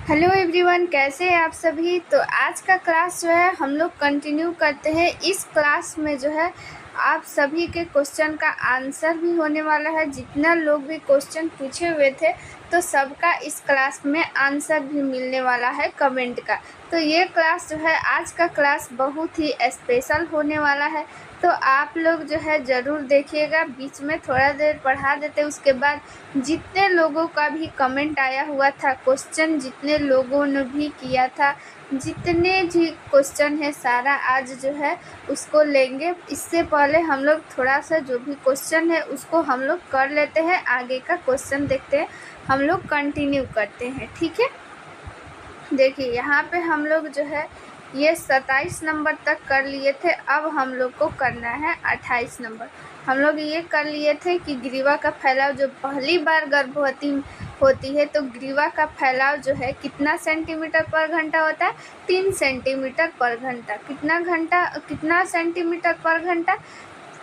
Hello everyone, कैसे हैं आप सभी। तो आज का क्लास जो है हम लोग कंटिन्यू करते हैं। इस क्लास में जो है आप सभी के क्वेश्चन का आंसर भी होने वाला है। जितना लोग भी क्वेश्चन पूछे हुए थे तो सबका इस क्लास में आंसर भी मिलने वाला है कमेंट का। तो ये क्लास जो है, आज का क्लास बहुत ही स्पेशल होने वाला है। तो आप लोग जो है ज़रूर देखिएगा। बीच में थोड़ा देर पढ़ा देते, उसके बाद जितने लोगों का भी कमेंट आया हुआ था, क्वेश्चन जितने लोगों ने भी किया था, जितने भी क्वेश्चन है सारा आज जो है उसको लेंगे। इससे पहले हम लोग थोड़ा सा जो भी क्वेश्चन है उसको हम लोग कर लेते हैं, आगे का क्वेश्चन देखते हैं, हम लोग कंटिन्यू करते हैं। ठीक है, देखिए यहाँ पे हम लोग जो है ये 27 नंबर तक कर लिए थे। अब हम लोग को करना है 28 नंबर। हम लोग ये कर लिए थे कि ग्रीवा का फैलाव जो पहली बार गर्भवती होती है तो ग्रीवा का फैलाव जो है कितना सेंटीमीटर पर घंटा होता है, 3 सेंटीमीटर पर घंटा। कितना सेंटीमीटर पर घंटा,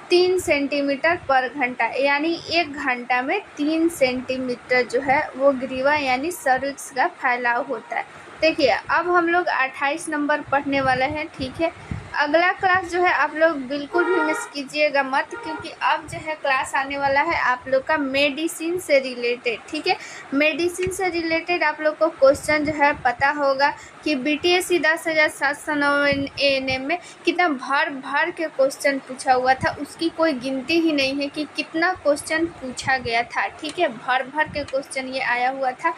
3 सेंटीमीटर पर घंटा, यानी 1 घंटा में 3 सेंटीमीटर जो है वो ग्रीवा यानी सर्विक्स का फैलाव होता है। देखिए अब हम लोग 28 नंबर पढ़ने वाले हैं। ठीक है, अगला क्लास जो है आप लोग बिल्कुल भी मिस कीजिएगा मत, क्योंकि अब जो है क्लास आने वाला है आप लोग का मेडिसिन से रिलेटेड। ठीक है, मेडिसिन से रिलेटेड आप लोग को क्वेश्चन जो है पता होगा कि BTSC 10,799 ANM में कितना भर के क्वेश्चन पूछा हुआ था। उसकी कोई गिनती ही नहीं है कि कितना क्वेश्चन पूछा गया था। ठीक है, भर के क्वेश्चन ये आया हुआ था।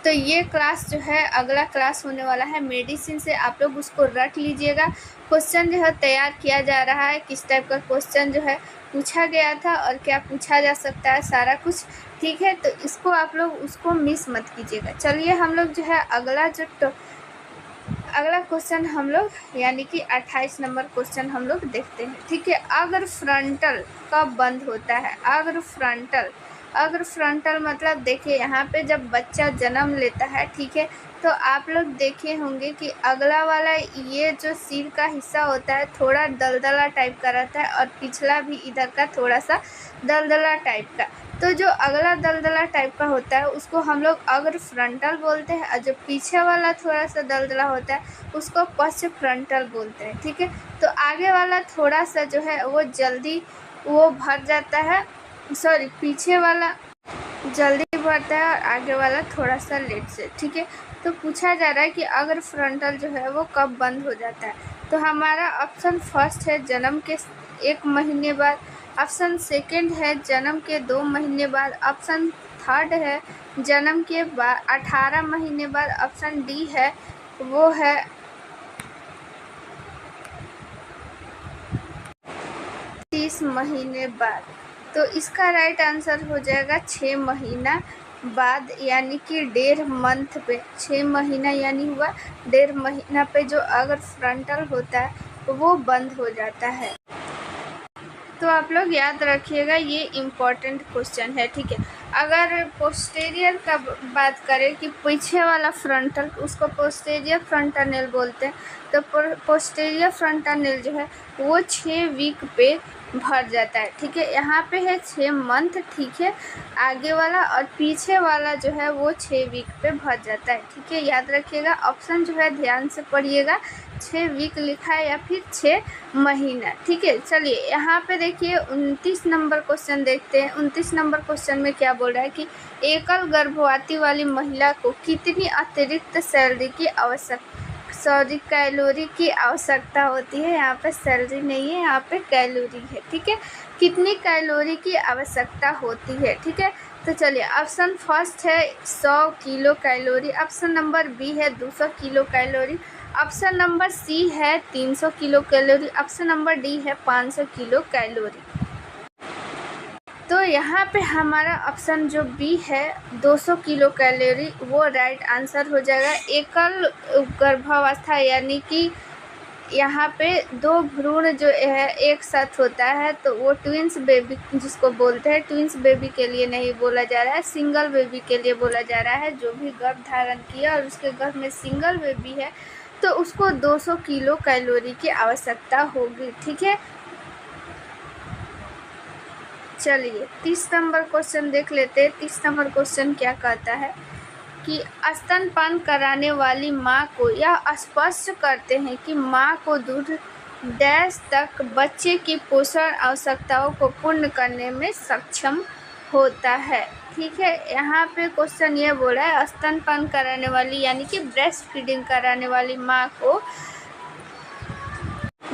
तो ये क्लास जो है अगला क्लास होने वाला है मेडिसिन से, आप लोग उसको रख लीजिएगा। क्वेश्चन जो है तैयार किया जा रहा है, किस टाइप का क्वेश्चन जो है पूछा गया था और क्या पूछा जा सकता है, सारा कुछ। ठीक है, तो इसको आप लोग उसको मिस मत कीजिएगा। चलिए हम लोग जो है अगला क्वेश्चन हम लोग यानी कि 28 नंबर क्वेश्चन हम लोग देखते हैं। ठीक है, अगर फ्रंटल कब बंद होता है। अगर फ्रंटल मतलब देखिए यहाँ पे जब बच्चा जन्म लेता है, ठीक है, तो आप लोग देखे होंगे कि अगला वाला ये जो सिर का हिस्सा होता है थोड़ा दलदला टाइप का रहता है और पिछला भी इधर का थोड़ा सा दलदला टाइप का। तो जो अगला दलदला टाइप का होता है उसको हम लोग अगर फ्रंटल बोलते हैं, और जो पीछे वाला थोड़ा सा दलदला होता है उसको पश्च फ्रंटल बोलते हैं। ठीक है, तो आगे वाला थोड़ा सा जो है वो जल्दी वो भर जाता है, पीछे वाला जल्दी भरता है और आगे वाला थोड़ा सा लेट से। ठीक है, तो पूछा जा रहा है कि अगर फ्रंटल जो है वो कब बंद हो जाता है। तो हमारा ऑप्शन फर्स्ट है जन्म के 1 महीने बाद, ऑप्शन सेकंड है जन्म के 2 महीने बाद, ऑप्शन थर्ड है जन्म के 18 महीने बाद, ऑप्शन डी है वो है 30 महीने बाद। तो इसका राइट आंसर हो जाएगा 6 महीना बाद, यानी कि 1.5 मंथ पे। 6 महीना यानी हुआ 1.5 महीना पे जो अगर फ्रंटल होता है वो बंद हो जाता है। तो आप लोग याद रखिएगा, ये इम्पॉर्टेंट क्वेश्चन है। ठीक है, अगर पोस्टेरियर का बात करें कि पीछे वाला फ्रंटल, उसको पोस्टेरियर फ्रंटल बोलते हैं। तो पोस्टेरियर फ्रंटल जो है वो 6 वीक पे भर जाता है। ठीक है, यहाँ पे है 6 मंथ। ठीक है, आगे वाला और पीछे वाला जो है वो 6 वीक पे भर जाता है। ठीक है, याद रखिएगा, ऑप्शन जो है ध्यान से पढ़िएगा, 6 वीक लिखा है या फिर 6 महीना। ठीक है, चलिए यहाँ पे देखिए 29 नंबर क्वेश्चन देखते हैं। 29 नंबर क्वेश्चन में क्या बोल रहा है कि एकल गर्भवती वाली महिला को कितनी अतिरिक्त कैलोरी की आवश्यकता होती है। यहाँ पे सैलरी नहीं है, यहाँ पे कैलोरी है। ठीक है, कितनी कैलोरी की आवश्यकता होती है। ठीक है, तो चलिए ऑप्शन फर्स्ट है 100 kilo calorie, option number B है 200 kilo calorie, option number C है 300 kilo calorie, option number D है 500 किलो कैलोरी। तो यहाँ पे हमारा ऑप्शन जो बी है 200 किलो कैलोरी वो राइट आंसर हो जाएगा। एकल गर्भावस्था यानी कि यहाँ पे 2 भ्रूण जो है एक साथ होता है, तो वो ट्विंस बेबी जिसको बोलते हैं, ट्विंस बेबी के लिए नहीं बोला जा रहा है, सिंगल बेबी के लिए बोला जा रहा है। जो भी गर्भ धारण किया और उसके गर्भ में सिंगल बेबी है तो उसको 200 किलो कैलोरी की आवश्यकता होगी। ठीक है, चलिए 30 नंबर क्वेश्चन देख लेते हैं। 30 नंबर क्वेश्चन क्या कहता है कि स्तनपान कराने वाली माँ को यह स्पष्ट करते हैं कि माँ को दूध डैश तक बच्चे की पोषण आवश्यकताओं को पूर्ण करने में सक्षम होता है। ठीक है, यहाँ पे क्वेश्चन ये बोला है स्तनपान कराने वाली यानी कि ब्रेस्ट फीडिंग कराने वाली माँ को,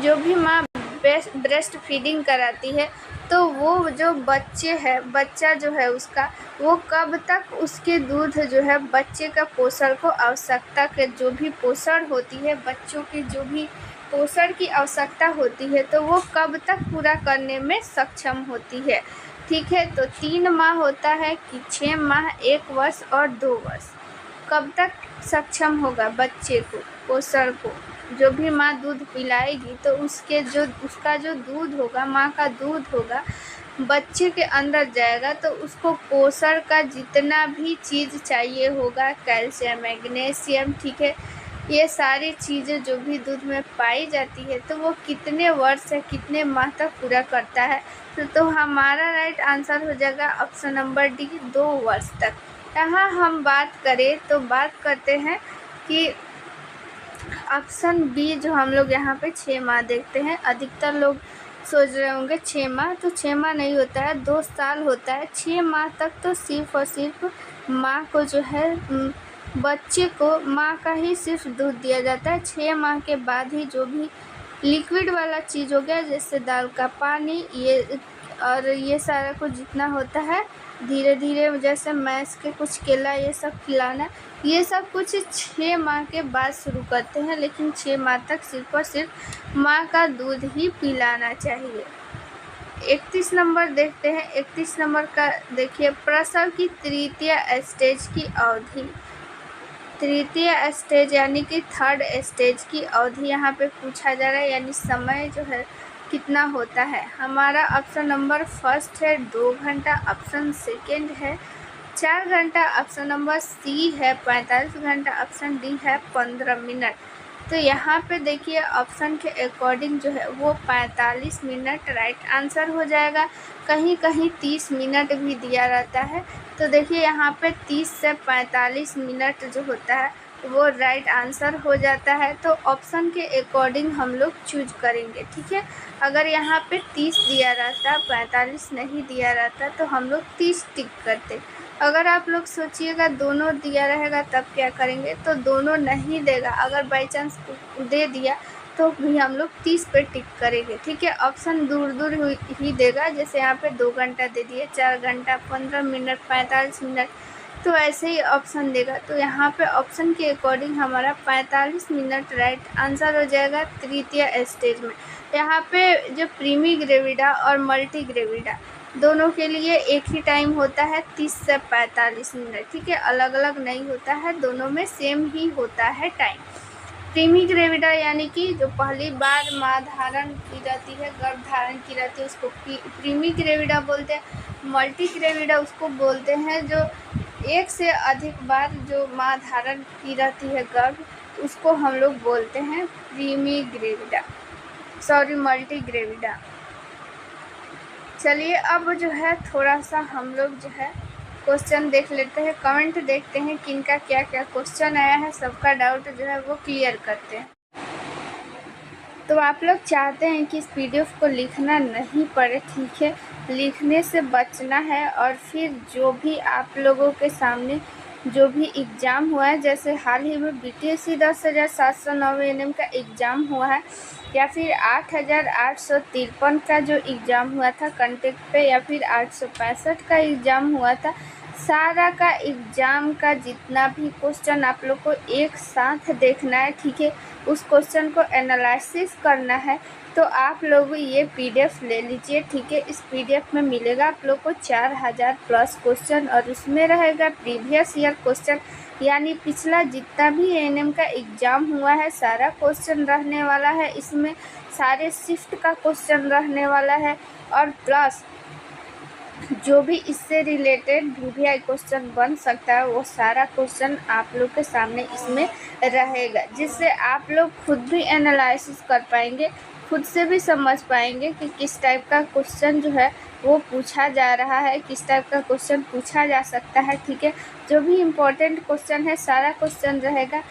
जो भी माँ ब्रेस्ट फीडिंग कराती है तो वो जो बच्चा जो है उसका, वो कब तक उसके दूध जो है बच्चे का पोषण को आवश्यकता के जो भी पोषण होती है, बच्चों की जो भी पोषण की आवश्यकता होती है तो वो कब तक पूरा करने में सक्षम होती है। ठीक है, तो 3 माह होता है कि 6 माह, 1 वर्ष और 2 वर्ष कब तक सक्षम होगा बच्चे को पोषण को। जो भी माँ दूध पिलाएगी तो उसका जो दूध होगा, माँ का दूध होगा, बच्चे के अंदर जाएगा तो उसको पोषण का जितना भी चीज़ चाहिए होगा, कैल्शियम, मैग्नीशियम, ठीक है, ये सारी चीज़ें जो भी दूध में पाई जाती है तो वो कितने वर्ष से कितने माह तक पूरा करता है। तो हमारा राइट आंसर हो जाएगा ऑप्शन नंबर डी, 2 वर्ष तक। यहाँ हम बात करें तो बात करते हैं कि ऑप्शन बी जो हम लोग यहाँ पे 6 माह देखते हैं। अधिकतर लोग सोच रहे होंगे 6 माह, तो 6 माह नहीं होता है, 2 साल होता है। 6 माह तक तो सिर्फ और सिर्फ माँ को जो है बच्चे को माँ का ही सिर्फ दूध दिया जाता है। 6 माह के बाद ही जो भी लिक्विड वाला चीज़ हो गया जैसे दाल का पानी, ये सारा कुछ जितना होता है धीरे धीरे जैसे मैस के कुछ केला ये सब खिलाना, ये सब कुछ 6 माह के बाद शुरू करते हैं, लेकिन 6 माह तक सिर्फ और सिर्फ माँ का दूध ही पिलाना चाहिए। 31 नंबर देखते हैं। 31 नंबर का देखिए, प्रसव की तृतीय स्टेज की अवधि। तृतीय स्टेज यानी कि 3rd स्टेज की अवधि यहाँ पे पूछा जा रहा है, यानी समय जो है कितना होता है। हमारा ऑप्शन नंबर फर्स्ट है 2 घंटा, ऑप्शन सेकेंड है 4 घंटा, ऑप्शन नंबर सी है 45 घंटा, ऑप्शन डी है 15 मिनट। तो यहाँ पे देखिए ऑप्शन के अकॉर्डिंग जो है वो 45 मिनट राइट आंसर हो जाएगा। कहीं कहीं 30 मिनट भी दिया रहता है, तो देखिए यहाँ पे 30 से 45 मिनट जो होता है वो राइट आंसर हो जाता है। तो ऑप्शन के अकॉर्डिंग हम लोग चूज करेंगे। ठीक है, अगर यहाँ पे 30 दिया रहता, 45 नहीं दिया रहता तो हम लोग 30 टिक करते। अगर आप लोग सोचिएगा दोनों दिया रहेगा तब क्या करेंगे, तो दोनों नहीं देगा, अगर बाई चांस दे दिया तो भी हम लोग 30 पे टिक करेंगे। ठीक है, ऑप्शन दूर दूर ही देगा, जैसे यहाँ पे 2 घंटा दे दिए, 4 घंटा, 15 मिनट, 45 मिनट, तो ऐसे ही ऑप्शन देगा। तो यहाँ पे ऑप्शन के अकॉर्डिंग हमारा 45 मिनट राइट आंसर हो जाएगा तृतीय स्टेज में। यहाँ पे जो प्रीमी ग्रेविडा और मल्टी ग्रेविडा दोनों के लिए एक ही टाइम होता है 30 से 45 मिनट। ठीक है, अलग अलग नहीं होता है, दोनों में सेम ही होता है टाइम। प्रीमी ग्रेविडा यानी कि जो पहली बार माँ धारण की रहती है, गर्भ धारण की रहती है, उसको प्रीमी ग्रेविडा बोलते हैं। मल्टी ग्रेविडा उसको बोलते हैं जो एक से अधिक बार जो माँ धारण की रहती है गर्भ, उसको हम लोग बोलते हैं प्रीमी ग्रेविडा, मल्टी ग्रेविडा। चलिए अब जो है थोड़ा सा हम लोग जो है क्वेश्चन देख लेते हैं, कमेंट देखते हैं किनका क्या क्या क्वेश्चन आया है, सबका डाउट जो है वो क्लियर करते हैं। तो आप लोग चाहते हैं कि इस पीडीएफ को लिखना नहीं पड़े, ठीक है, लिखने से बचना है, और फिर जो भी आप लोगों के सामने जो भी एग्ज़ाम हुआ है, जैसे हाल ही में बीटीएससी 10,709 एनएम का एग्ज़ाम हुआ है, या फिर 8,853 का जो एग्ज़ाम हुआ था कंटेक्ट पे, या फिर 865 का एग्ज़ाम हुआ था, सारा का एग्ज़ाम का जितना भी क्वेश्चन आप लोग को एक साथ देखना है। ठीक है, उस क्वेश्चन को एनालिसिस करना है, तो आप लोग ये पीडीएफ ले लीजिए। ठीक है, इस पीडीएफ में मिलेगा आप लोग को 4000 प्लस क्वेश्चन, और उसमें रहेगा प्रीवियस ईयर क्वेश्चन, यानी पिछला जितना भी एएनएम का एग्ज़ाम हुआ है सारा क्वेश्चन रहने वाला है, इसमें सारे शिफ्ट का क्वेश्चन रहने वाला है, और प्लस जो भी इससे रिलेटेड वीवीआई क्वेश्चन बन सकता है वो सारा क्वेश्चन आप लोग के सामने इसमें रहेगा, जिससे आप लोग खुद भी एनालिसिस कर पाएंगे, खुद से भी समझ पाएंगे कि किस टाइप का क्वेश्चन जो है वो पूछा जा रहा है, किस टाइप का क्वेश्चन पूछा जा सकता है। ठीक है, जो भी इम्पोर्टेंट क्वेश्चन है सारा क्वेश्चन रहेगा।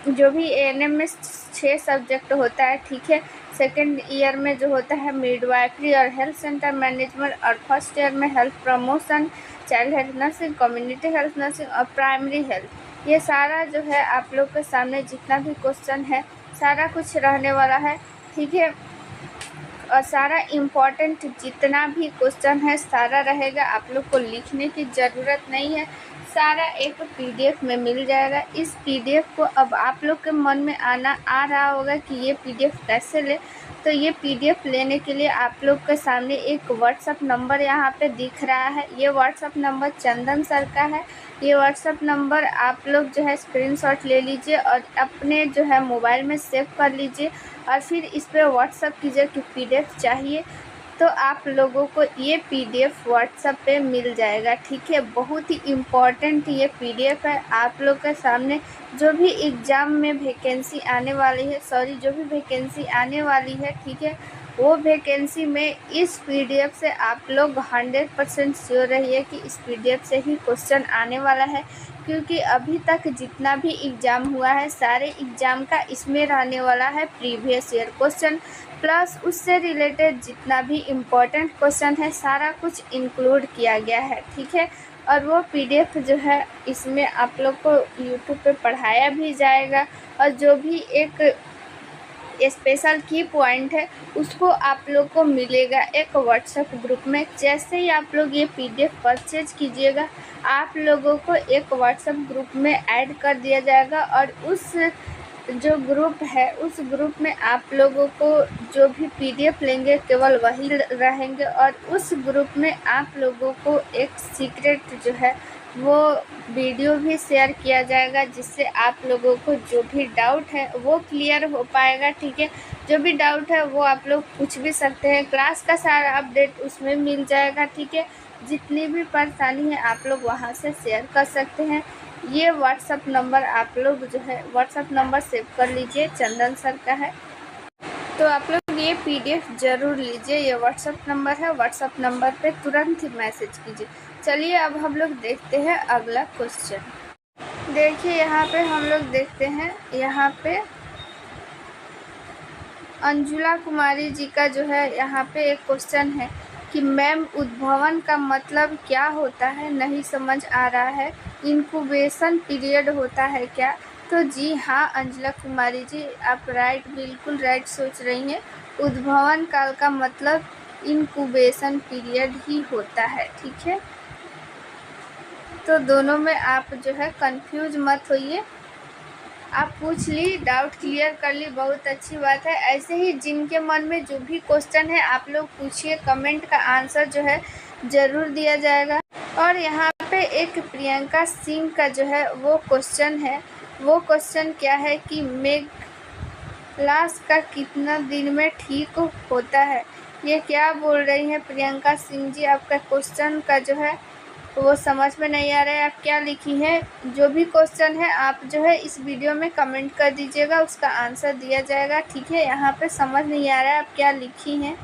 जो भी ANM में 6 सब्जेक्ट होता है, ठीक है। सेकेंड ईयर में जो होता है मिडवाइफरी और हेल्थ सेंटर मैनेजमेंट, और फर्स्ट ईयर में health promotion, child health nursing, community health nursing और प्राइमरी हेल्थ। ये सारा जो है आप लोग के सामने जितना भी क्वेश्चन है सारा कुछ रहने वाला है, ठीक है। और सारा इम्पोर्टेंट जितना भी क्वेश्चन है सारा रहेगा, आप लोग को लिखने की ज़रूरत नहीं है, सारा एक PDF में मिल जाएगा। इस PDF को अब आप लोग के मन में आ रहा होगा कि ये PDF कैसे ले। तो ये PDF लेने के लिए आप लोग के सामने एक WhatsApp नंबर यहाँ पे दिख रहा है। ये WhatsApp नंबर चंदन सर का है। ये WhatsApp नंबर आप लोग जो है स्क्रीनशॉट ले लीजिए और अपने जो है मोबाइल में सेव कर लीजिए, और फिर इस पर WhatsApp कीजिए कि PDF चाहिए, तो आप लोगों को ये PDF WhatsApp पे मिल जाएगा। ठीक है, बहुत ही इम्पॉर्टेंट ये PDF है। आप लोग के सामने जो भी एग्ज़ाम में वैकेंसी आने वाली है, जो भी वैकेंसी आने वाली है, ठीक है, वो वैकेंसी में इस PDF से आप लोग 100% श्योर रहिए कि इस PDF से ही क्वेश्चन आने वाला है। क्योंकि अभी तक जितना भी एग्ज़ाम हुआ है सारे एग्ज़ाम का इसमें रहने वाला है प्रीवियस ईयर क्वेश्चन, प्लस उससे रिलेटेड जितना भी इम्पोर्टेंट क्वेश्चन है सारा कुछ इंक्लूड किया गया है। ठीक है, और वो PDF जो है इसमें आप लोग को यूट्यूब पे पढ़ाया भी जाएगा, और जो भी एक स्पेशल की पॉइंट है उसको आप लोग को मिलेगा एक WhatsApp ग्रुप में। जैसे ही आप लोग ये PDF परचेज कीजिएगा आप लोगों को एक WhatsApp ग्रुप में ऐड कर दिया जाएगा, और उस जो ग्रुप है उस ग्रुप में आप लोगों को जो भी PDF लेंगे केवल वही रहेंगे, और उस ग्रुप में आप लोगों को एक सीक्रेट जो है वो वीडियो भी शेयर किया जाएगा, जिससे आप लोगों को जो भी डाउट है वो क्लियर हो पाएगा। ठीक है, जो भी डाउट है वो आप लोग पूछ भी सकते हैं, क्लास का सारा अपडेट उसमें मिल जाएगा। ठीक है, जितनी भी परेशानी है आप लोग वहाँ से शेयर कर सकते हैं। ये WhatsApp नंबर आप लोग जो है WhatsApp नंबर सेव कर लीजिए, चंदन सर का है। तो आप लोग ये PDF ज़रूर लीजिए, ये WhatsApp नंबर है, WhatsApp नंबर पे तुरंत ही मैसेज कीजिए। चलिए अब हम लोग देखते हैं अगला क्वेश्चन। देखिए यहाँ पे हम लोग देखते हैं, यहाँ पे अंजुला कुमारी जी का जो है यहाँ पे एक क्वेश्चन है कि मैम उद्भवन का मतलब क्या होता है, नहीं समझ आ रहा है, इंक्यूबेशन पीरियड होता है क्या। तो जी हाँ अंजुला कुमारी जी, आप बिल्कुल राइट सोच रही हैं। उद्भवन काल का मतलब इंक्यूबेशन पीरियड ही होता है। ठीक है, तो दोनों में आप जो है कंफ्यूज मत होइए। आप पूछ ली, डाउट क्लियर कर ली, बहुत अच्छी बात है। ऐसे ही जिनके मन में जो भी क्वेश्चन है आप लोग पूछिए, कमेंट का आंसर जो है ज़रूर दिया जाएगा। और यहाँ पे एक प्रियंका सिंह का जो है वो क्वेश्चन है, वो क्वेश्चन क्या है कि मेघ लाश का कितना दिन में ठीक होता है। ये क्या बोल रही हैं प्रियंका सिंह जी, आपका क्वेश्चन का जो है वो समझ में नहीं आ रहा है, आप क्या लिखी हैं। जो भी क्वेश्चन है आप जो है इस वीडियो में कमेंट कर दीजिएगा, उसका आंसर दिया जाएगा। ठीक है, यहाँ पे समझ नहीं आ रहा है आप क्या लिखी हैं।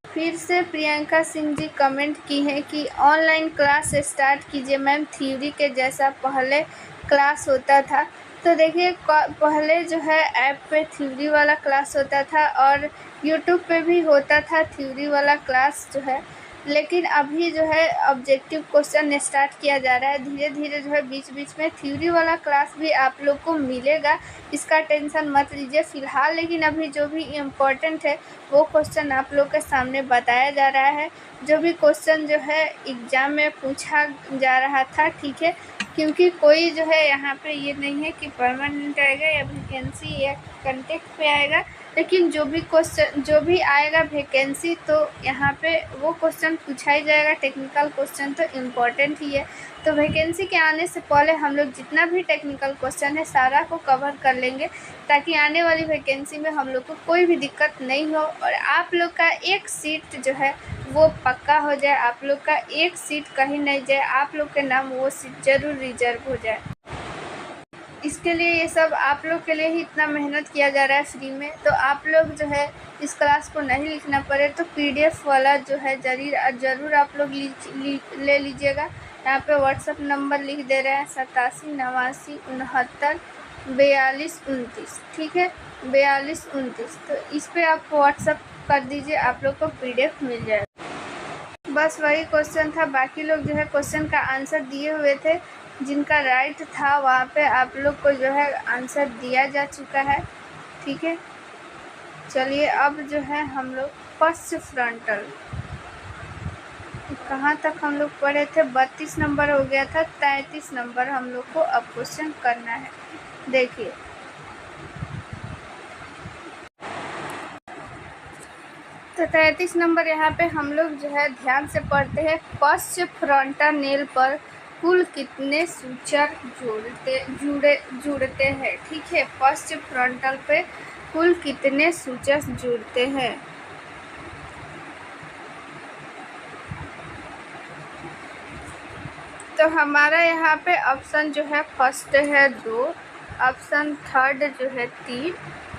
फिर से प्रियंका सिंह जी कमेंट की है कि ऑनलाइन क्लास स्टार्ट कीजिए मैम, थ्योरी के जैसा पहले क्लास होता था। तो देखिए पहले जो है ऐप पे थ्योरी वाला क्लास होता था, और यूट्यूब पे भी होता था थ्योरी वाला क्लास जो है, लेकिन अभी जो है ऑब्जेक्टिव क्वेश्चन स्टार्ट किया जा रहा है। धीरे धीरे जो है बीच बीच में थ्योरी वाला क्लास भी आप लोग को मिलेगा, इसका टेंशन मत लीजिए फ़िलहाल। लेकिन अभी जो भी इम्पोर्टेंट है वो क्वेश्चन आप लोग के सामने बताया जा रहा है, जो भी क्वेश्चन जो है एग्ज़ाम में पूछा जा रहा था। ठीक है, क्योंकि कोई जो है यहाँ पे ये नहीं है कि परमानेंट आएगा या वैकेंसी या कंटेक्ट पे आएगा, लेकिन जो भी क्वेश्चन जो भी आएगा वैकेंसी तो यहाँ पे वो क्वेश्चन पूछा ही जाएगा। टेक्निकल क्वेश्चन तो इम्पोर्टेंट ही है, तो वैकेंसी के आने से पहले हम लोग जितना भी टेक्निकल क्वेश्चन है सारा को कवर कर लेंगे, ताकि आने वाली वैकेंसी में हम लोग को कोई भी दिक्कत नहीं हो, और आप लोग का एक सीट जो है वो पक्का हो जाए, आप लोग का एक सीट कहीं नहीं जाए, आप लोग के नाम वो सीट ज़रूर रिजर्व हो जाए। इसके लिए ये सब आप लोग के लिए ही इतना मेहनत किया जा रहा है फ्री में, तो आप लोग जो है इस क्लास को नहीं लिखना पड़े तो PDF वाला जो है ज़रूर आप लोग ले लीजिएगा। यहाँ पे व्हाट्सअप नंबर लिख दे रहे हैं 8789694229, ठीक है, 4229। तो इस पे आप व्हाट्सअप कर दीजिए, आप लोग को PDF मिल जाएगा। बस वही क्वेश्चन था, बाकी लोग जो है क्वेश्चन का आंसर दिए हुए थे, जिनका राइट था वहाँ पे आप लोग को जो है आंसर दिया जा चुका है, ठीक है। चलिए अब जो है हम लोग फर्स्ट फ्रंटल कहाँ तक हम लोग पढ़े थे, 32 नंबर हो गया था, 33 नंबर हम लोग को अब क्वेश्चन करना है। देखिए तो 33 नंबर यहाँ पे हम लोग जो है ध्यान से पढ़ते हैं। फर्स्ट फ्रंटल नेल पर कुल कितने सूचर जुड़ते हैं, ठीक है। फर्स्ट फ्रंटल पे कुल कितने सूचर जुड़ते हैं। तो हमारा यहाँ पे ऑप्शन जो है फर्स्ट है 2, ऑप्शन थर्ड जो है 3,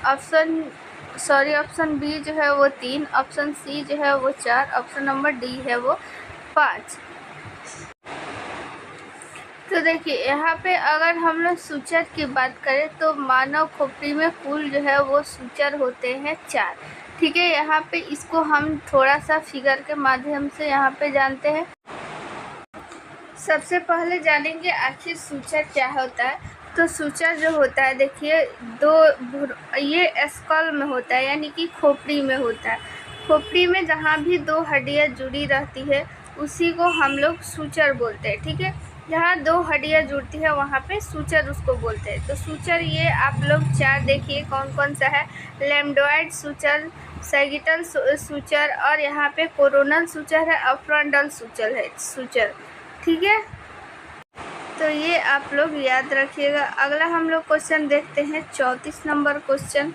ऑप्शन बी जो है वो 3, ऑप्शन सी जो है वो 4, ऑप्शन नंबर डी है वो 5। तो देखिए यहाँ पे अगर हम लोग सूचर की बात करें तो मानव खोपड़ी में कुल जो है वो सूचर होते हैं 4, ठीक है। यहाँ पे इसको हम थोड़ा सा फिगर के माध्यम से यहाँ पे जानते हैं। सबसे पहले जानेंगे आखिर सूचर क्या होता है। तो सूचर जो होता है देखिए ये स्कल में होता है, यानी कि खोपड़ी में होता है। खोपड़ी में जहाँ भी 2 हड्डियाँ जुड़ी रहती है उसी को हम लोग सूचर बोलते हैं, ठीक है। जहाँ 2 हड्डियाँ जुड़ती है वहाँ पे सूचर उसको बोलते हैं। तो सूचर ये आप लोग 4 देखिए कौन कौन सा है, लैम्डोइड सूचर, सैगिटल सूचर, और यहाँ पे कोरोनल सूचर है और फ्रंटल सूचर, ठीक है। तो ये आप लोग याद रखिएगा। अगला हम लोग क्वेश्चन देखते हैं 34 नंबर क्वेश्चन।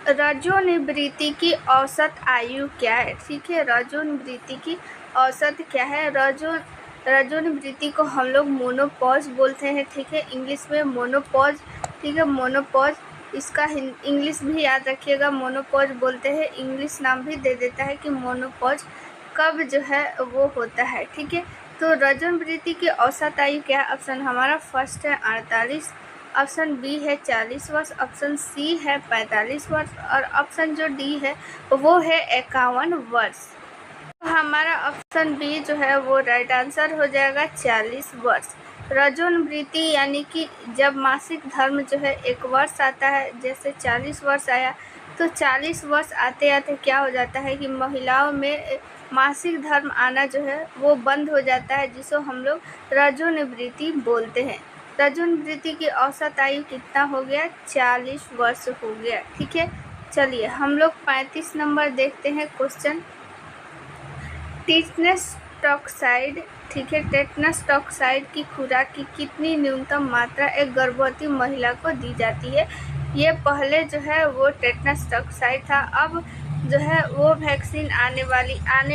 रजोनिवृत्ति की औसत आयु क्या है, ठीक है। रजोनिवृत्ति की औसत क्या है। रजोनिवृत्ति को हम लोग मोनोपॉज बोलते हैं, ठीक है, इंग्लिश में मोनोपॉज, ठीक है, मोनोपॉज। इसका इंग्लिश भी याद रखिएगा, मोनोपॉज बोलते हैं, इंग्लिश नाम भी दे देता है कि मोनोपॉज कब जो है वो होता है, ठीक है। तो रजोनिवृत्ति की औसत आयु क्या है। ऑप्शन हमारा फर्स्ट है 48, ऑप्शन बी है 40 वर्ष, ऑप्शन सी है 45 वर्ष, और ऑप्शन जो डी है वो है 51 वर्ष। तो हमारा ऑप्शन बी जो है वो राइट आंसर हो जाएगा 40 वर्ष। रजोनिवृत्ति यानी कि जब मासिक धर्म जो है 1 वर्ष आता है, जैसे 40 वर्ष आया, तो 40 वर्ष आते आते क्या हो जाता है कि महिलाओं में मासिक धर्म आना जो है वो बंद हो जाता है, जिसको हम लोग रजोनिवृत्ति बोलते हैं। रजोनिवृत्ति की औसत आयु कितना हो गया, 40 वर्ष हो गया, ठीक है। चलिए हम लोग 35 नंबर देखते हैं क्वेश्चन। टेटनस टॉक्साइड, ठीक है, टेटनस टॉक्साइड की खुराक की कितनी न्यूनतम मात्रा एक गर्भवती महिला को दी जाती है। ये पहले जो है वो टेटनस टॉक्साइड था, अब जो है वो वैक्सीन आने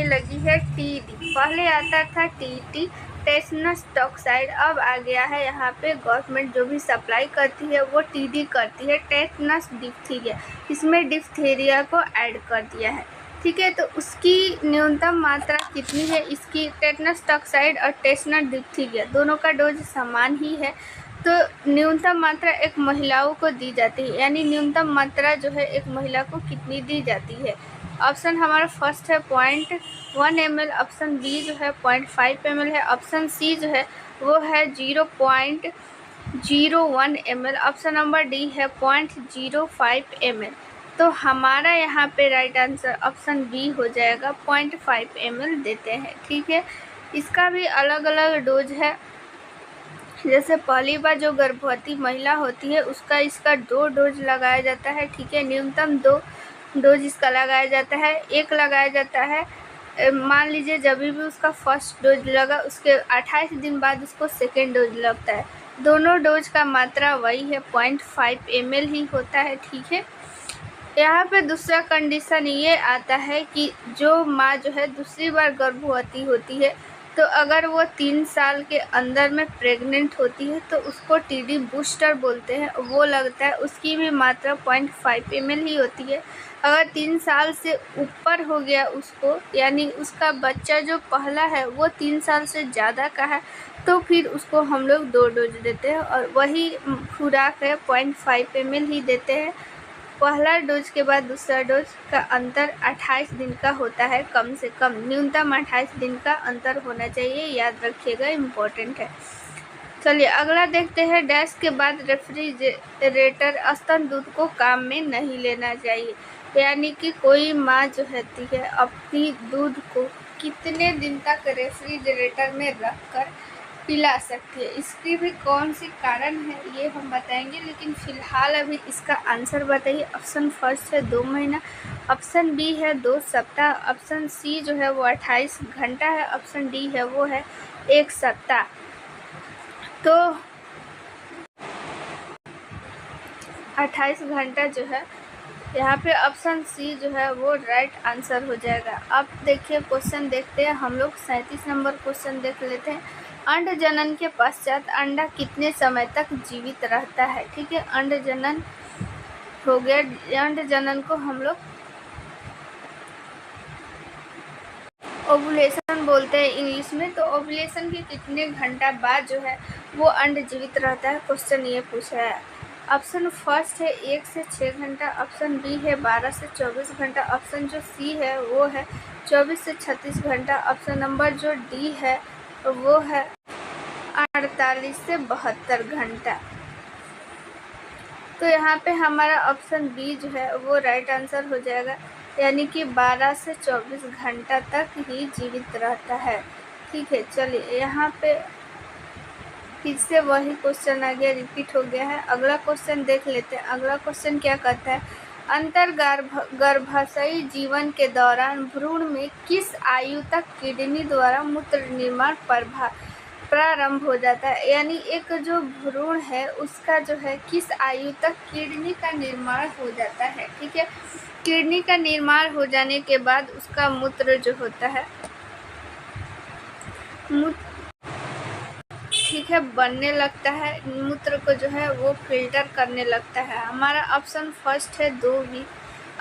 लगी है TD। पहले आता था TT, टेटनस टॉक्साइड, अब आ गया है यहाँ पे गवर्नमेंट जो भी सप्लाई करती है वो TD करती है, टेटनस डिप्थीरिया। इसमें डिप्थीरिया को ऐड कर दिया है, ठीक है। तो उसकी न्यूनतम मात्रा कितनी है, इसकी टेटनस टॉक्साइड और टेटनस डिप्थीरिया दोनों का डोज समान ही है। तो न्यूनतम मात्रा एक महिलाओं को दी जाती है, यानी न्यूनतम मात्रा जो है एक महिला को कितनी दी जाती है। ऑप्शन हमारा फर्स्ट है 0.1 ml, ऑप्शन बी जो है 0.5 ml है, ऑप्शन सी जो है वो है 0.01 ml, ऑप्शन नंबर डी है 0.05 ml। तो हमारा यहाँ पे राइट आंसर ऑप्शन बी हो जाएगा, 0.5 ml देते हैं, ठीक है। इसका भी अलग अलग डोज है। जैसे पहली बार जो गर्भवती महिला होती है इसका 2 डोज लगाया जाता है, ठीक है। न्यूनतम 2 डोज इसका लगाया जाता है। एक लगाया जाता है, मान लीजिए जब भी उसका फर्स्ट डोज लगा उसके 28 दिन बाद उसको सेकेंड डोज लगता है। दोनों डोज का मात्रा वही है, 0.5 ml ही होता है, ठीक है। यहाँ पे दूसरा कंडीशन ये आता है कि जो माँ जो है दूसरी बार गर्भवती होती है तो अगर वो 3 साल के अंदर में प्रेग्नेंट होती है तो उसको टीडी बूस्टर बोलते हैं, वो लगता है। उसकी भी मात्रा 0.5 ml ही होती है। अगर 3 साल से ऊपर हो गया उसको, यानी उसका बच्चा जो पहला है वो 3 साल से ज़्यादा का है, तो फिर उसको हम लोग 2 डोज देते हैं और वही खुराक है 0.5 ml ही देते हैं। पहला डोज के बाद दूसरा डोज का अंतर 28 दिन का होता है, कम से कम न्यूनतम 28 दिन का अंतर होना चाहिए, याद रखिएगा, इम्पोर्टेंट है। चलिए अगला देखते हैं। डैश के बाद रेफ्रिजरेटर स्तन दूध को काम में नहीं लेना चाहिए, यानी कि कोई माँ जो रहती है अपनी दूध को कितने दिन तक रेफ्रिजरेटर में रख कर पिला सकती है। इसकी भी कौन सी कारण है ये हम बताएंगे, लेकिन फ़िलहाल अभी इसका आंसर बताइए। ऑप्शन फर्स्ट है 2 महीना, ऑप्शन बी है 2 सप्ताह, ऑप्शन सी जो है वो 28 घंटा है, ऑप्शन डी है वो है 1 सप्ताह। तो 28 घंटा जो है यहाँ पे ऑप्शन सी जो है वो राइट आंसर हो जाएगा। अब देखिए क्वेश्चन देखते हैं हम लोग। 37 नंबर क्वेश्चन देख लेते हैं। अंड जनन के पश्चात अंडा कितने समय तक जीवित रहता है? ठीक है, अंड जनन हो गया। अंड जनन को हम लोग ओवुलेशन बोलते हैं इंग्लिश में। तो ओवुलेशन के कितने घंटा बाद जो है वो अंड जीवित रहता है, क्वेश्चन ये पूछा है। ऑप्शन फर्स्ट है 1 से 6 घंटा, ऑप्शन बी है 12 से 24 घंटा, ऑप्शन जो सी है वो है 24 से 36 घंटा, ऑप्शन नंबर जो डी है वो है 48 से 72 घंटा। तो यहाँ पे हमारा ऑप्शन बी जो है वो राइट आंसर हो जाएगा, यानी कि 12 से 24 घंटा तक ही जीवित रहता है। ठीक है, चलिए यहाँ पे फिर से वही क्वेश्चन आ गया, रिपीट हो गया है। अगला क्वेश्चन देख लेते हैं। अगला क्वेश्चन क्या कहता है? गर्भाशयी जीवन के दौरान भ्रूण में किस आयु तक किडनी द्वारा मूत्र निर्माण प्रारंभ हो जाता है? यानी एक जो भ्रूण है उसका जो है किस आयु तक किडनी का निर्माण हो जाता है? ठीक है, किडनी का निर्माण हो जाने के बाद उसका मूत्र जो होता है ठीक है बनने लगता है, मूत्र को जो है वो फिल्टर करने लगता है। हमारा ऑप्शन फर्स्ट है 2 वीक,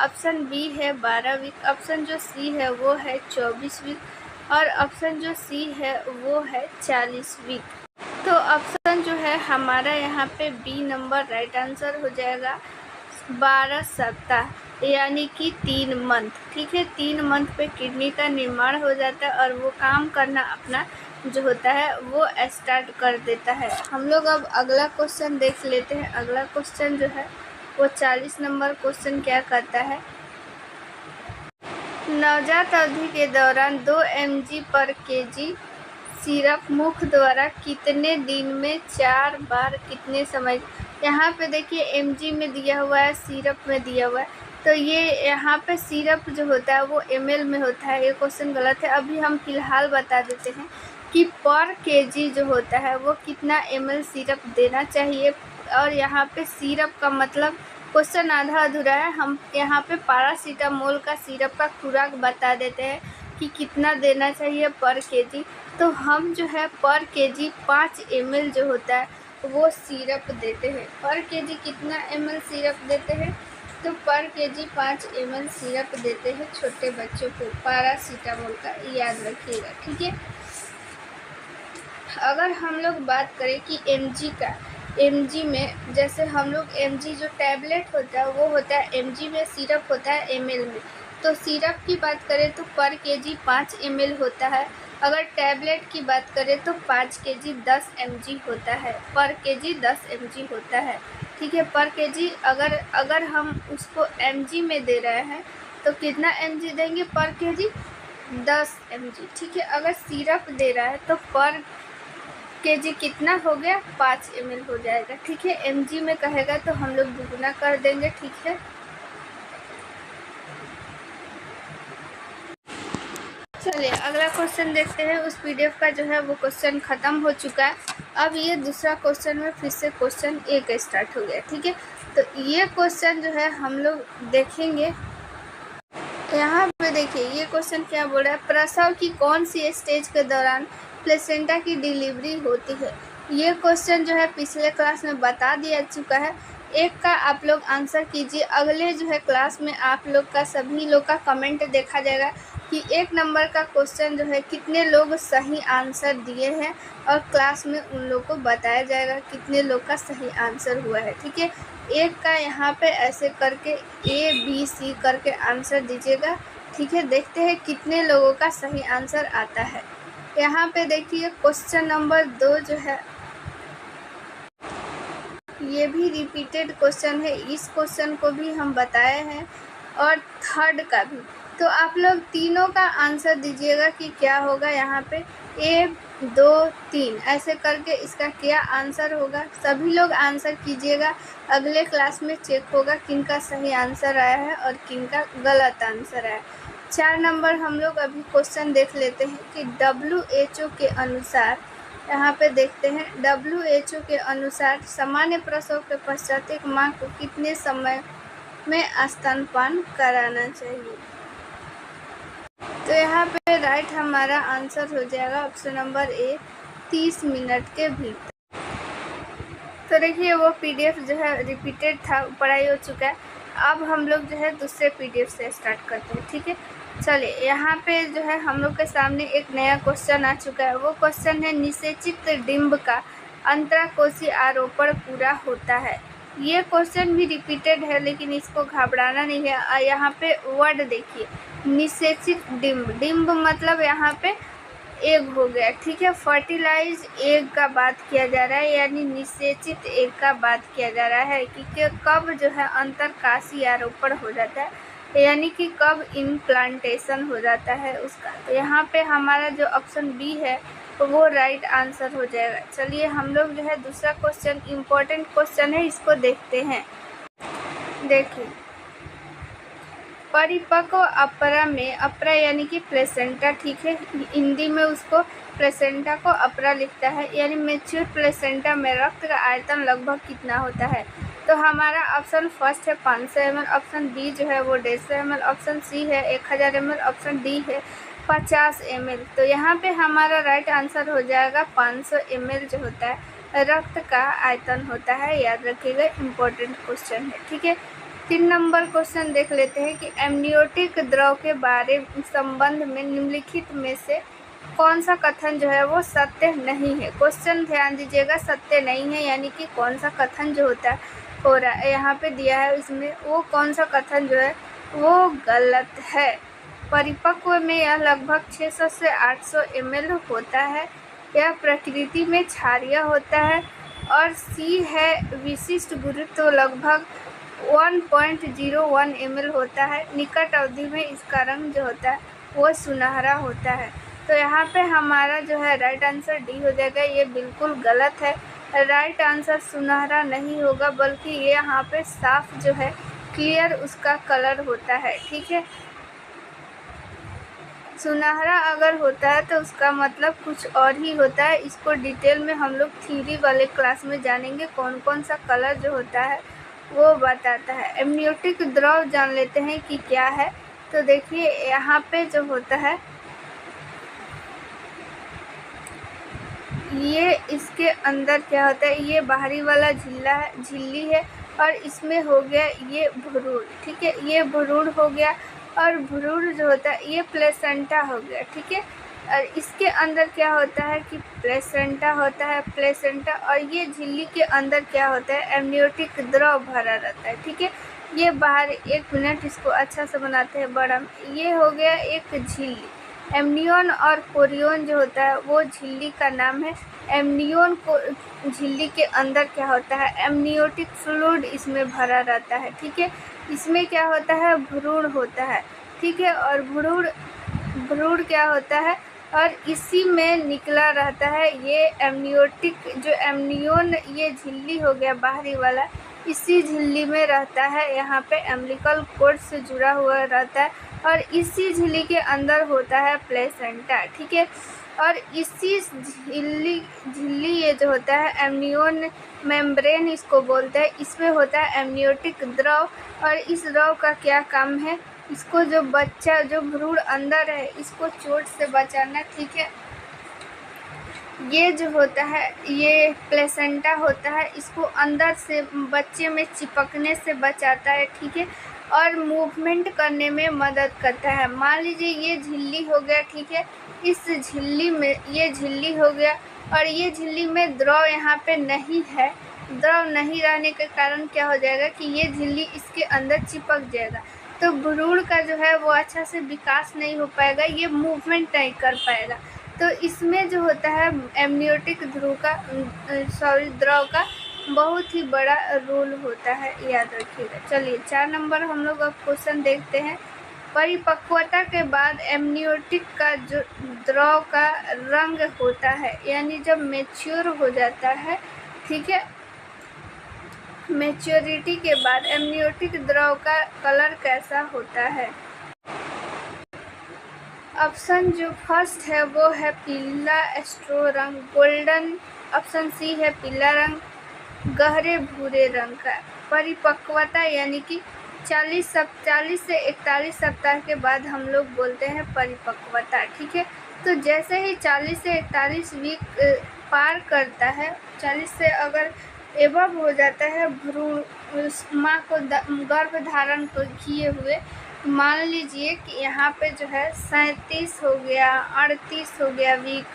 ऑप्शन बी है 12 वीक, ऑप्शन जो सी है वो है 24 वीक और ऑप्शन जो सी है वो है 40 वीक। तो ऑप्शन जो है हमारा यहाँ पे बी नंबर राइट आंसर हो जाएगा, 12 सप्ताह, यानी कि 3 मंथ। ठीक है, 3 मंथ पे किडनी का निर्माण हो जाता है और वो काम करना अपना जो होता है वो स्टार्ट कर देता है। हम लोग अब अगला क्वेश्चन देख लेते हैं। अगला क्वेश्चन जो है वो 40 नंबर क्वेश्चन क्या कहता है? नवजात अवधि के दौरान 2 mg पर kg सिरप मुख द्वारा कितने दिन में 4 बार कितने समय? यहाँ पे देखिए mg में दिया हुआ है, सिरप में दिया हुआ है, तो ये यहाँ पे सिरप जो होता है वो ml में होता है। ये क्वेश्चन गलत है। अभी हम फिलहाल बता देते हैं कि पर केजी जो होता है वो कितना ml सिरप देना चाहिए। और यहाँ पे सिरप का मतलब क्वेश्चन आधा अधूरा है। हम यहाँ पे पैरासीटामोल का सिरप का खुराक बता देते हैं कि कितना देना चाहिए पर केजी। तो हम जो है पर केजी 5 ml जो होता है वो सिरप देते हैं। पर केजी कितना ml सिरप देते हैं? तो पर केजी 5 ml सिरप देते हैं छोटे बच्चों को पैरासीटामोल का, याद रखिएगा। ठीक है, अगर हम लोग बात करें कि mg का, mg में जैसे हम लोग mg जो टैबलेट होता है वो होता है mg में, सिरप होता है ml में। तो सिरप की बात करें तो पर केजी 5 ml होता है। अगर टैबलेट की बात करें तो 5 केजी 10 mg होता है, पर केजी 10 mg होता है। ठीक है, पर केजी अगर हम उसको mg में दे रहे हैं तो कितना mg देंगे? पर केजी 10 mg। ठीक है, अगर सिरप दे रहा है तो पर केजी कितना हो गया? 5 ml हो जाएगा। ठीक है, mg में कहेगा तो हम लोग दुगुना कर देंगे। ठीक है, चलिए अगला क्वेश्चन देखते हैं। उस पीडीएफ का जो है वो क्वेश्चन ख़त्म हो चुका है। अब ये दूसरा क्वेश्चन में फिर से क्वेश्चन 1 स्टार्ट हो गया। ठीक है, तो ये क्वेश्चन जो है हम लोग देखेंगे। यहाँ पे देखिए ये क्वेश्चन क्या बोल रहा है? प्रसव की कौन सी स्टेज के दौरान प्लेसेंटा की डिलीवरी होती है। ये क्वेश्चन जो है पिछले क्लास में बता दिया चुका है। एक का आप लोग आंसर कीजिए। अगले जो है क्लास में आप लोग का सभी लोग का कमेंट देखा जाएगा कि 1 नंबर का क्वेश्चन जो है कितने लोग सही आंसर दिए हैं, और क्लास में उन लोग को बताया जाएगा कितने लोग का सही आंसर हुआ है। ठीक है, एक का यहाँ पे ऐसे करके ABC करके आंसर दीजिएगा। ठीक है, देखते हैं कितने लोगों का सही आंसर आता है। यहाँ पे देखिए क्वेश्चन नंबर 2 जो है ये भी रिपीटेड क्वेश्चन है। इस क्वेश्चन को भी हम बताए हैं, और थर्ड का भी। तो आप लोग तीनों का आंसर दीजिएगा कि क्या होगा। यहाँ पे 1 2 3 ऐसे करके इसका क्या आंसर होगा। सभी लोग आंसर कीजिएगा। अगले क्लास में चेक होगा किनका सही आंसर आया है और किनका गलत आंसर आया है। 4 नंबर हम लोग अभी क्वेश्चन देख लेते हैं कि WHO के अनुसार, यहाँ पे देखते हैं WHO के अनुसार सामान्य प्रसव के पश्चात एक माँ को कितने समय में स्तनपान कराना चाहिए। तो यहाँ पे राइट हमारा आंसर हो जाएगा ऑप्शन नंबर ए, 30 मिनट के भीतर। तो देखिए वो PDF जो है रिपीटेड था, पढ़ाई हो चुका है। अब हम लोग जो है दूसरे PDF से स्टार्ट करते हैं। ठीक है, चलिए यहाँ पे जो है हम लोग के सामने एक नया क्वेश्चन आ चुका है। वो क्वेश्चन है निषेचित डिंब का अंतराकोशीय आरोपण पूरा होता है। ये क्वेश्चन भी रिपीटेड है, लेकिन इसको घबराना नहीं है। यहाँ पे वर्ड देखिए, निषेचित डिंब। डिंब मतलब यहाँ पे एग हो गया। ठीक है, फर्टिलाइज एग का बात किया जा रहा है, यानी निषेचित एग का बात किया जा रहा है कि कब जो है अंतरकाशीय आरोपण हो जाता है, यानी कि कब इम्प्लांटेशन हो जाता है उसका। तो यहाँ पे हमारा जो ऑप्शन बी है वो राइट आंसर हो जाएगा। चलिए हम लोग जो है दूसरा क्वेश्चन, इम्पोर्टेंट क्वेश्चन है, इसको देखते हैं। देखिए परिपक्व अपरा में, अपरा यानी कि प्लेसेंटा। ठीक है, हिंदी में उसको प्लेसेंटा को अपरा लिखता है, यानी मेच्योर प्लेसेंटा में रक्त का आयतन लगभग कितना होता है। तो हमारा ऑप्शन फर्स्ट है 500 ml, ऑप्शन बी जो है वो 150 ml, ऑप्शन सी है 1000 ml, ऑप्शन डी है 50 ml। तो यहाँ पे हमारा राइट आंसर हो जाएगा 500 ml जो होता है रक्त का आयतन होता है। याद रखिएगा, इम्पोर्टेंट क्वेश्चन है। ठीक है, 3 नंबर क्वेश्चन देख लेते हैं कि एमनियोटिक द्रव के बारे संबंध में निम्नलिखित में से कौन सा कथन जो है वो सत्य नहीं है। क्वेश्चन ध्यान दीजिएगा, सत्य नहीं है यानी कि कौन सा कथन जो होता है हो रहा है यहाँ पे दिया है, इसमें वो कौन सा कथन जो है वो गलत है। परिपक्व में यह लगभग 600 से 800 ml होता है, यह प्रकृति में क्षारीय होता है। और सी है विशिष्ट गुरुत्व लगभग 1.01 ml होता है। निकट अवधि में इसका रंग जो होता है वो सुनहरा होता है। तो यहाँ पे हमारा जो है राइट आंसर डी हो जाएगा। ये बिल्कुल गलत है। राइट आंसर सुनहरा नहीं होगा, बल्कि ये यहाँ पे साफ जो है क्लियर उसका कलर होता है। ठीक है, सुनहरा अगर होता है तो उसका मतलब कुछ और ही होता है। इसको डिटेल में हम लोग थ्योरी वाले क्लास में जानेंगे, कौन कौन सा कलर जो होता है वो बताता है। एमनियोटिक द्रव जान लेते हैं कि क्या है। तो देखिए यहाँ पे जो होता है ये इसके अंदर क्या होता है, ये बाहरी वाला झिल्ली है, और इसमें हो गया ये भ्रूण। ठीक है, ये भ्रूण हो गया, और भ्रूण जो होता है ये प्लेसेंटा हो गया। ठीक है, और इसके अंदर क्या होता है कि प्लेसेंटा होता है, प्लेसेंटा, और ये झिल्ली के अंदर क्या होता है एमनियोटिक द्रव भरा रहता है। ठीक है, ये बाहर, 1 मिनट इसको अच्छा से बनाते हैं बड़ा। ये हो गया एक झिल्ली। एमनियोन और कोरियोन जो होता है वो झिल्ली का नाम है। एमनियोन को झिल्ली के अंदर क्या होता है एमनियोटिक फ्लूइड इसमें भरा रहता है। ठीक है, इसमें क्या होता है भ्रूण होता है। ठीक है, और भ्रूण क्या होता है, और इसी में निकला रहता है ये एमनियोटिक, जो एमनियोन ये झिल्ली हो गया बाहरी वाला, इसी झिल्ली में रहता है। यहाँ पे एम्बिलिकल कोर्ड से जुड़ा हुआ रहता है, और इसी झिल्ली के अंदर होता है प्लेसेंटा। ठीक है, और इसी झिल्ली ये जो होता है एमनियोन मेम्ब्रेन इसको बोलते हैं, इसमें होता है एमनियोटिक द्रव। और इस द्रव का क्या काम है, इसको जो बच्चा, जो भ्रूण अंदर है, इसको चोट से बचाना। ठीक है, ये जो होता है ये प्लेसेंटा होता है, इसको अंदर से बच्चे में चिपकने से बचाता है, ठीक है, और मूवमेंट करने में मदद करता है। मान लीजिए ये झिल्ली हो गया, ठीक है, इस झिल्ली में ये झिल्ली हो गया और ये झिल्ली में द्रव यहाँ पे नहीं है। द्रव नहीं रहने के कारण क्या हो जाएगा कि ये झिल्ली इसके अंदर चिपक जाएगा, तो भ्रूण का जो है वो अच्छा से विकास नहीं हो पाएगा, ये मूवमेंट नहीं कर पाएगा। तो इसमें जो होता है एमनियोटिक द्रव का बहुत ही बड़ा रोल होता है, याद रखिएगा। चलिए 4 नंबर हम लोग अब क्वेश्चन देखते हैं। परिपक्वता के बाद एमनियोटिक का जो द्रव का रंग होता है, यानी जब मैच्योर हो जाता है, ठीक है, मैच्योरिटी के बाद एमनियोटिक द्रव का कलर कैसा होता है? ऑप्शन जो फर्स्ट है वो है पीला स्ट्रो रंग, गोल्डन। ऑप्शन सी है पीला रंग, गहरे भूरे रंग का। परिपक्वता यानी कि 40 से 41 सप्ताह के बाद हम लोग बोलते हैं परिपक्वता, ठीक है। तो जैसे ही 40 से 41 वीक पार करता है, 40 से अगर एबव हो जाता है भ्रूण माँ को गर्भ धारण किए हुए, मान लीजिए कि यहाँ पे जो है 37 हो गया, 38 हो गया वीक,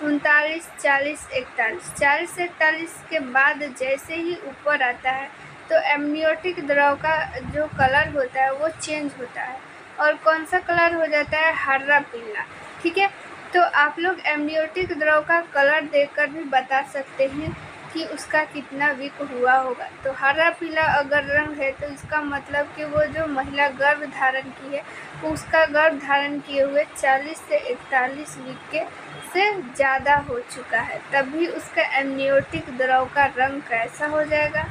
39, 40, 41, 40 से 41 के बाद जैसे ही ऊपर आता है तो एमनियोटिक द्रव का जो कलर होता है वो चेंज होता है, और कौन सा कलर हो जाता है? हरा पीला, ठीक है। तो आप लोग एमनियोटिक द्रव का कलर देखकर भी बता सकते हैं कि उसका कितना वीक हुआ होगा। तो हरा पीला अगर रंग है तो इसका मतलब कि वो जो महिला गर्भ धारण की है उसका गर्भ धारण किए हुए 40 से 41 वीक के से ज़्यादा हो चुका है, तभी उसका एमनियोटिक द्रव का रंग कैसा हो जाएगा?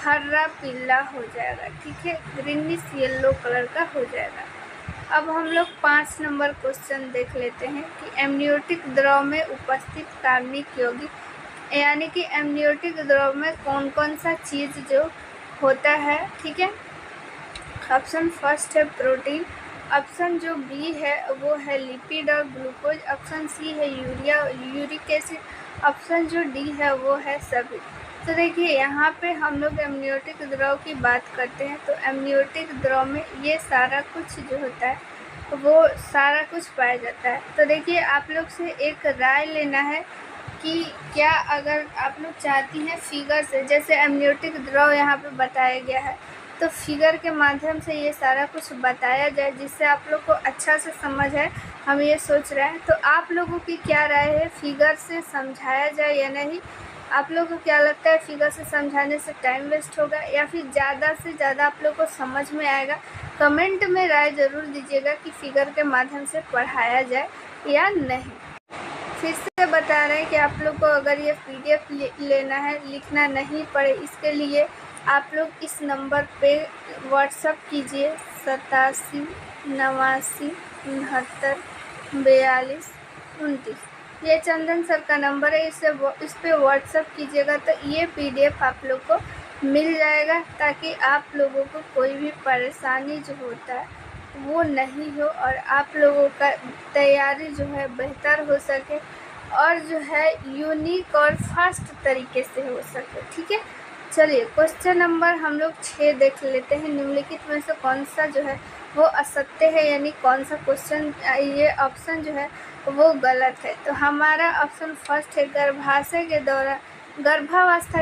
हरा पीला हो जाएगा, ठीक है, ग्रीनिश येलो कलर का हो जाएगा। अब हम लोग 5 नंबर क्वेश्चन देख लेते हैं कि एमनियोटिक द्रव में उपस्थित कार्बनिक यौगिक, यानी कि एमनियोटिक द्रव में कौन कौन सा चीज़ जो होता है, ठीक है। ऑप्शन फर्स्ट है प्रोटीन, ऑप्शन जो बी है वो है लिपिड और ग्लूकोज, ऑप्शन सी है यूरिया यूरिक एसिड, ऑप्शन जो डी है वो है सभी। तो देखिए यहाँ पे हम लोग एमनियोटिक द्रव की बात करते हैं, तो एमनियोटिक द्रव में ये सारा कुछ जो होता है वो सारा कुछ पाया जाता है। तो देखिए आप लोग से एक राय लेना है कि क्या अगर आप लोग चाहती हैं फिगर से, जैसे एमनियोटिक द्रव यहाँ पे बताया गया है, तो फिगर के माध्यम से ये सारा कुछ बताया जाए जिससे आप लोग को अच्छा से समझ है, हम ये सोच रहे हैं। तो आप लोगों की क्या राय है, फिगर से समझाया जाए या नहीं? आप लोग को क्या लगता है, फिगर से समझाने से टाइम वेस्ट होगा या फिर ज़्यादा से ज़्यादा आप लोग को समझ में आएगा? कमेंट में राय ज़रूर दीजिएगा कि फिगर के माध्यम से पढ़ाया जाए या नहीं। फिर से बता रहे हैं कि आप लोग को अगर ये PDF लेना है, लिखना नहीं पड़े, इसके लिए आप लोग इस नंबर पे व्हाट्सअप कीजिए 87 89 69 42 29। ये चंदन सर का नंबर है, इस पे व्हाट्सअप कीजिएगा तो ये PDF आप लोग को मिल जाएगा, ताकि आप लोगों को कोई भी परेशानी जो होता है वो नहीं हो और आप लोगों का तैयारी जो है बेहतर हो सके और जो है यूनिक और फास्ट तरीके से हो सके, ठीक है। चलिए क्वेश्चन नंबर हम लोग 6 देख लेते हैं। निम्नलिखित में से कौन सा जो है वो असत्य है, यानी कौन सा क्वेश्चन ये ऑप्शन जो है वो गलत है। तो हमारा ऑप्शन फर्स्ट है गर्भावस्था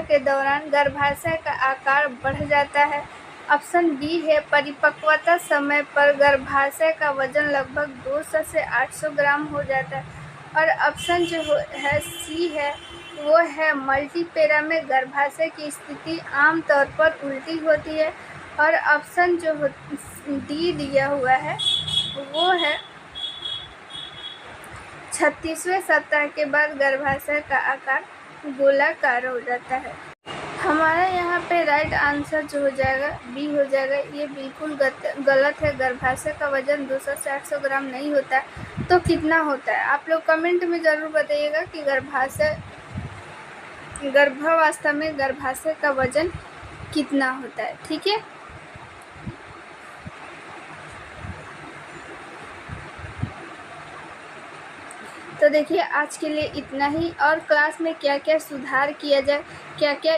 के दौरान गर्भाशय का आकार बढ़ जाता है। ऑप्शन बी है परिपक्वता समय पर गर्भाशय का वजन लगभग 200 से 800 ग्राम हो जाता है। और ऑप्शन जो है सी है वो है मल्टीपेरा में गर्भाशय की स्थिति आमतौर पर उल्टी होती है। और ऑप्शन जो डी दिया हुआ है वो है 36वें सप्ताह के बाद गर्भाशय का आकार गोलाकार हो जाता है। हमारा यहाँ पे राइट आंसर जो हो जाएगा बी हो जाएगा। ये बिल्कुल गलत है। गर्भाशय का वजन 200 से 800 ग्राम नहीं होता है। तो कितना होता है आप लोग कमेंट में ज़रूर बताइएगा कि गर्भावस्था में गर्भाशय का वजन कितना होता है, ठीक है। तो देखिए आज के लिए इतना ही, और क्लास में क्या क्या सुधार किया जाए, क्या क्या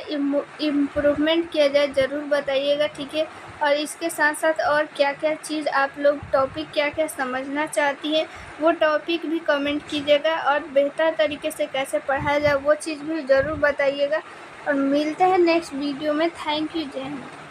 इम्प्रूवमेंट किया जाए ज़रूर बताइएगा, ठीक है। और इसके साथ साथ और क्या क्या चीज़ आप लोग टॉपिक क्या क्या समझना चाहती हैं वो टॉपिक भी कमेंट कीजिएगा, और बेहतर तरीके से कैसे पढ़ाया जाए वो चीज़ भी ज़रूर बताइएगा। और मिलते हैं नेक्स्ट वीडियो में। थैंक यू, जय हिंद।